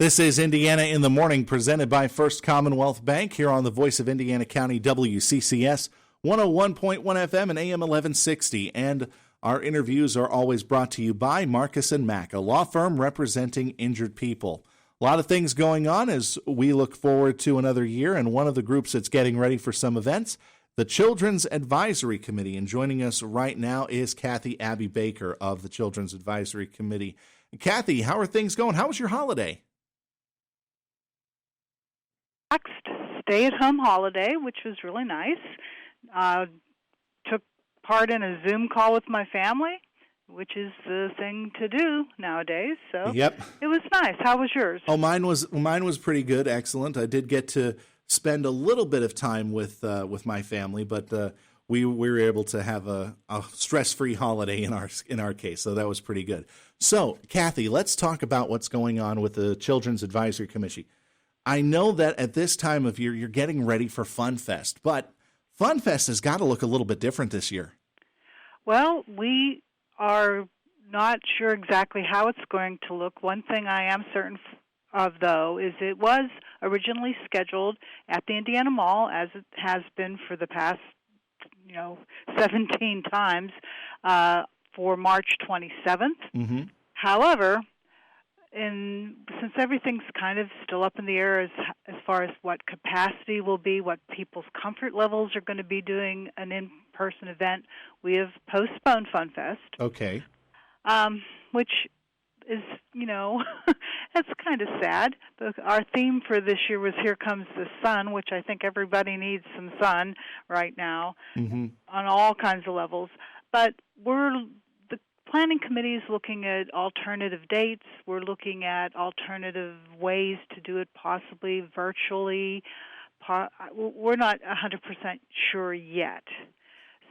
This is Indiana in the Morning, presented by First Commonwealth Bank, here on the Voice of Indiana County, WCCS, 101.1 FM and AM 1160. And our interviews are always brought to you by Marcus & Mack, a law firm representing injured people. A lot of things going on as we look forward to another year, and one of the groups that's getting ready for some events, the Children's Advisory Committee. And joining us right now is Kathy Abbey Baker of the Children's Advisory Committee. Kathy, how are things going? How was your holiday? Stay-at-home holiday, which was really nice. Took part in a Zoom call with my family, which is the thing to do nowadays. So Yep. It was nice. How was yours? Oh, mine was pretty good, excellent. I did get to spend a little bit of time with my family, but we were able to have a stress-free holiday in our case, so that was pretty good. So, Kathy, let's talk about what's going on with the Children's Advisory Committee. I know that at this time of year, you're getting ready for FunFest, but FunFest has got to look a little bit different this year. Well, we are not sure exactly how it's going to look. One thing I am certain of, though, is it was originally scheduled at the Indiana Mall, as it has been for the past, 17 times, for March 27th. Mm-hmm. However, since everything's kind of still up in the air as far as what capacity will be, what people's comfort levels are going to be doing an in-person event, we have postponed FunFest. Okay. Which is, it's kind of sad. Our theme for this year was Here Comes the Sun, which I think everybody needs some sun right now, mm-hmm. on all kinds of levels. But the planning committee is looking at alternative dates. We're looking at alternative ways to do it, possibly virtually. We're not 100% sure yet.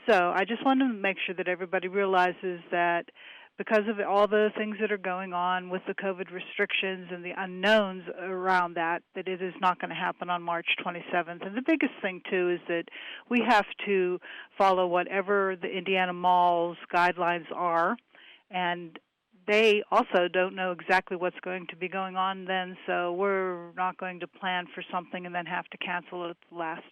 So I just want to make sure that everybody realizes that because of all the things that are going on with the COVID restrictions and the unknowns around that it is not going to happen on March 27th. And the biggest thing, too, is that we have to follow whatever the Indiana Mall's guidelines are. And they also don't know exactly what's going to be going on then, so we're not going to plan for something and then have to cancel it at the last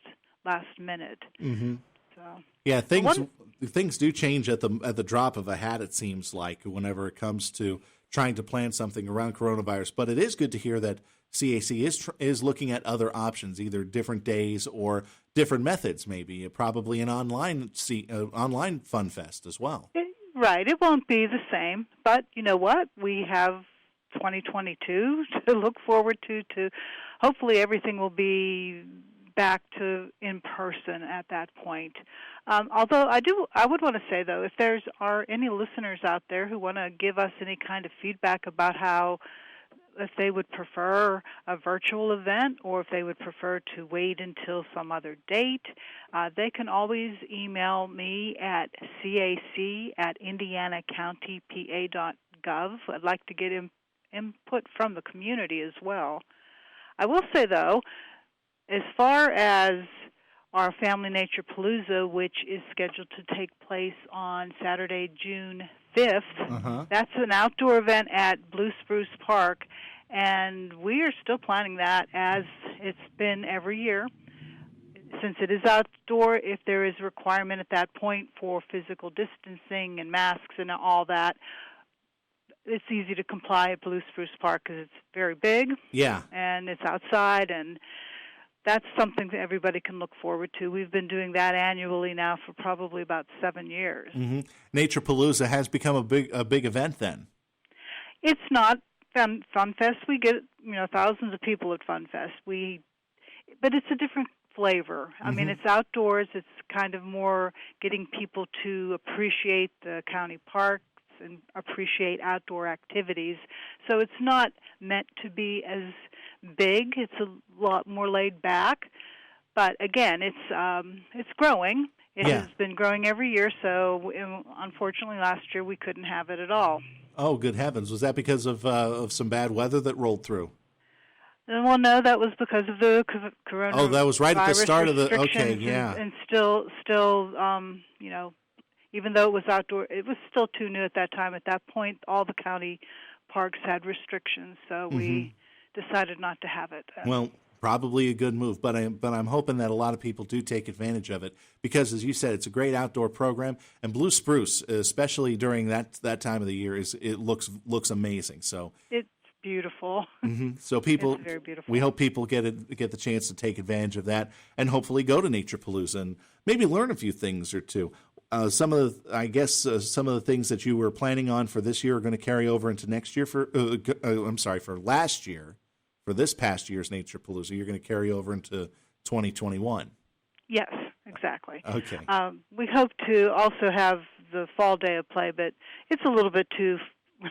minute. Mm-hmm. So yeah, things do change at the drop of a hat, it seems like, whenever it comes to trying to plan something around coronavirus. But it is good to hear that CAC is looking at other options, either different days or different methods, maybe probably an online FunFest as well. Right. It won't be the same, but you know what? We have 2022 to look forward to hopefully everything will be back to in person at that point. Although I would want to say, though, if there are any listeners out there who want to give us any kind of feedback about if they would prefer a virtual event or if they would prefer to wait until some other date, they can always email me at cac@indianacountypa.gov. I'd like to get input from the community as well. I will say, though, as far as our Family Nature Palooza, which is scheduled to take place on Saturday, June 5th, That's an outdoor event at Blue Spruce Park, and we are still planning that as it's been every year. Since it is outdoor, if there is a requirement at that point for physical distancing and masks and all that, it's easy to comply at Blue Spruce Park because it's very big. Yeah. And it's outside, and that's something that everybody can look forward to. We've been doing that annually now for probably about 7 years. Mm-hmm. Nature Palooza has become a big event then. It's not FunFest. We get thousands of people at FunFest. But it's a different flavor. I mean, it's outdoors. It's kind of more getting people to appreciate the county parks and appreciate outdoor activities. So it's not meant to be as big. It's a lot more laid back. But again, it's growing. It has been growing every year. So unfortunately, last year we couldn't have it at all. Oh, good heavens! Was that because of some bad weather that rolled through? Well, no, that was because of the coronavirus. Oh, that was right at the start of the. Okay, yeah. And still, even though it was outdoor, it was still too new at that time. At that point, all the county parks had restrictions, so we decided not to have it. Well, probably a good move, but I'm hoping that a lot of people do take advantage of it because, as you said, it's a great outdoor program, and blue spruce, especially during that time of the year, it looks amazing. So it's beautiful. So people, it's very beautiful. We hope people get the chance to take advantage of that, and hopefully go to Naturepalooza and maybe learn a few things or two. Some of the things that you were planning on for this year are going to carry over into next year. For last year. For this past year's Naturepalooza, you're going to carry over into 2021. Yes, exactly. Okay. We hope to also have the fall day of play, but it's a little bit too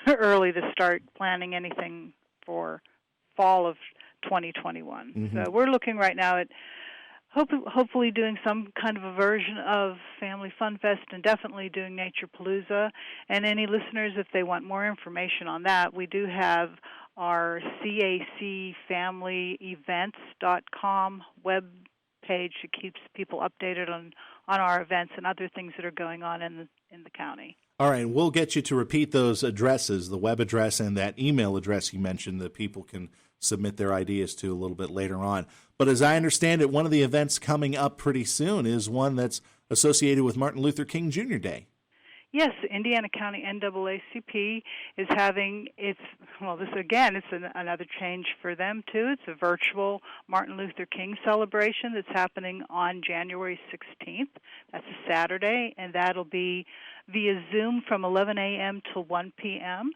early to start planning anything for fall of 2021. So we're looking right now at hopefully doing some kind of a version of Family Fun Fest and definitely doing Naturepalooza. And any listeners, if they want more information on that, we do have our CACFamilyEvents.com web page that keeps people updated on our events and other things that are going on in the county. All right, we'll get you to repeat those addresses, the web address and that email address you mentioned that people can submit their ideas to a little bit later on. But as I understand it, one of the events coming up pretty soon is one that's associated with Martin Luther King Jr. Day. Yes, Indiana County NAACP is having another change for them too. It's a virtual Martin Luther King celebration that's happening on January 16th. That's a Saturday, and that'll be via Zoom from 11 a.m. till 1 p.m.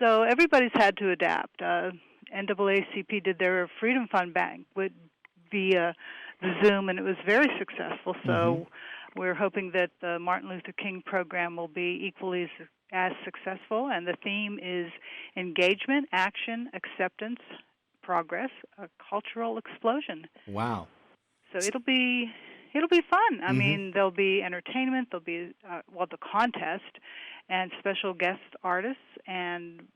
So everybody's had to adapt. NAACP did their Freedom Fund Bank via the Zoom, and it was very successful. So we're hoping that the Martin Luther King program will be equally as successful, and the theme is engagement, action, acceptance, progress, a cultural explosion. Wow. So it'll be fun. I mean, there'll be entertainment, there'll be the contest and special guest artists, and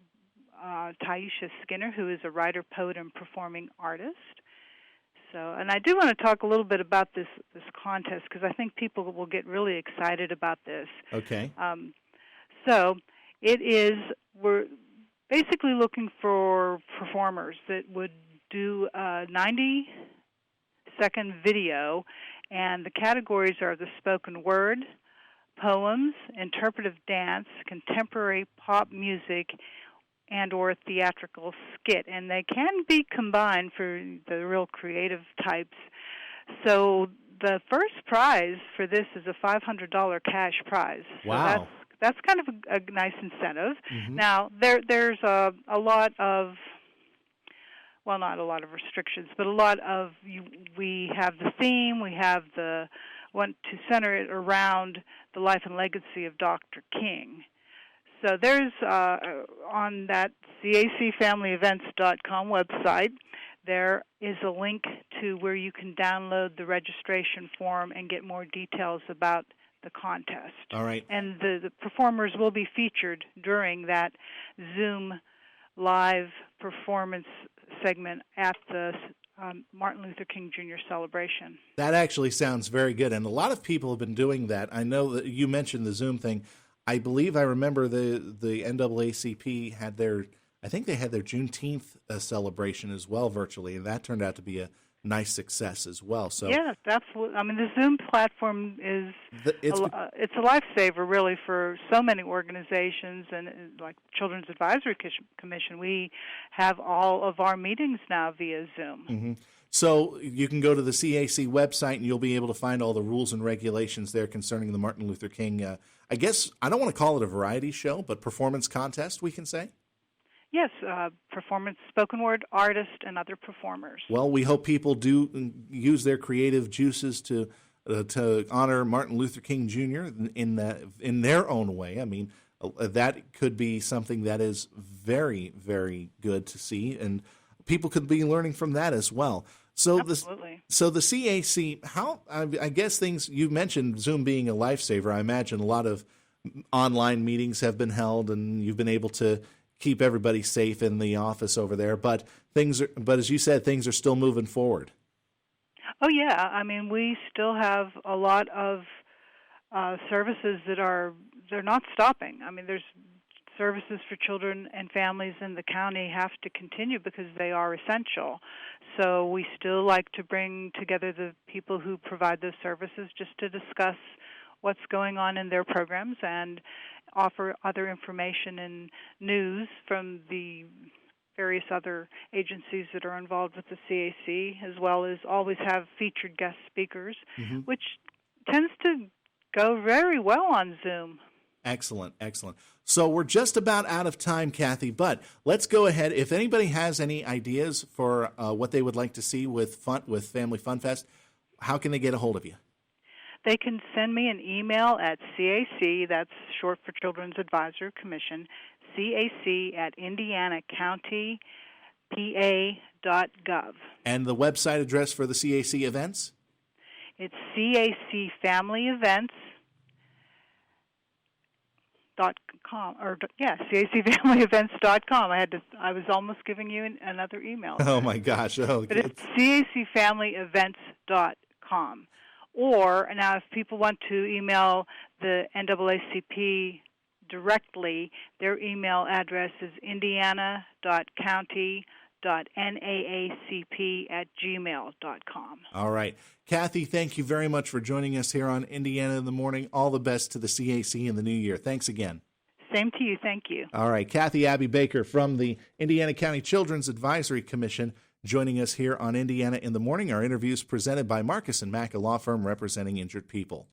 Taisha Skinner, who is a writer, poet, and performing artist. So, and I do want to talk a little bit about this contest because I think people will get really excited about this. Okay. So we're basically looking for performers that would do a 90-second video, and the categories are the spoken word, poems, interpretive dance, contemporary pop music, and or theatrical skit, and they can be combined for the real creative types. So the first prize for this is a $500 cash prize. Wow. So that's kind of a nice incentive. Now, there's a lot of, well, not a lot of restrictions, but a lot of, we have the theme, we have want to center it around the life and legacy of Dr. King. So there's, on that CACFamilyEvents.com website, there is a link to where you can download the registration form and get more details about the contest. All right. And the performers will be featured during that Zoom live performance segment at the Martin Luther King Jr. celebration. That actually sounds very good, and a lot of people have been doing that. I know that you mentioned the Zoom thing. I believe I remember the NAACP had their Juneteenth celebration as well virtually, and that turned out to be a nice success as well. So yes, absolutely. I mean, the Zoom platform is it's a lifesaver really for so many organizations, and like Children's Advisory Commission, we have all of our meetings now via Zoom. So you can go to the CAC website and you'll be able to find all the rules and regulations there concerning the Martin Luther King, I guess, I don't want to call it a variety show, but performance contest, we can say? Yes, performance, spoken word artist, and other performers. Well, we hope people do use their creative juices to honor Martin Luther King Jr. in their own way. I mean, that could be something that is very, very good to see, and people could be learning from that as well. So absolutely. So the CAC, I guess things, you mentioned Zoom being a lifesaver. I imagine a lot of online meetings have been held, and you've been able to keep everybody safe in the office over there. But as you said, things are still moving forward. Oh yeah, I mean, we still have a lot of services they're not stopping. I mean, there's services for children and families in the county have to continue because they are essential. So we still like to bring together the people who provide those services just to discuss what's going on in their programs and offer other information and news from the various other agencies that are involved with the CAC, as well as always have featured guest speakers, which tends to go very well on Zoom. Excellent, excellent. So we're just about out of time, Kathy, but let's go ahead. If anybody has any ideas for what they would like to see with Family Fun Fest, how can they get a hold of you? They can send me an email at CAC, that's short for Children's Advisory Commission, cac@indianacountypa.gov. And the website address for the CAC events? It's cacfamilyevents.com, cacfamilyevents.com. I was almost giving you another email. Oh my gosh! Oh, but it's cacfamilyevents.com. Or now, if people want to email the NAACP directly, their email address is indiana.county.naacp@gmail.com. All right. Kathy, thank you very much for joining us here on Indiana in the Morning. All the best to the CAC in the new year. Thanks again. Same to you. Thank you. All right. Kathy Abbey Baker from the Indiana County Children's Advisory Commission joining us here on Indiana in the Morning. Our interviews presented by Marcus & Mack, a law firm representing injured people.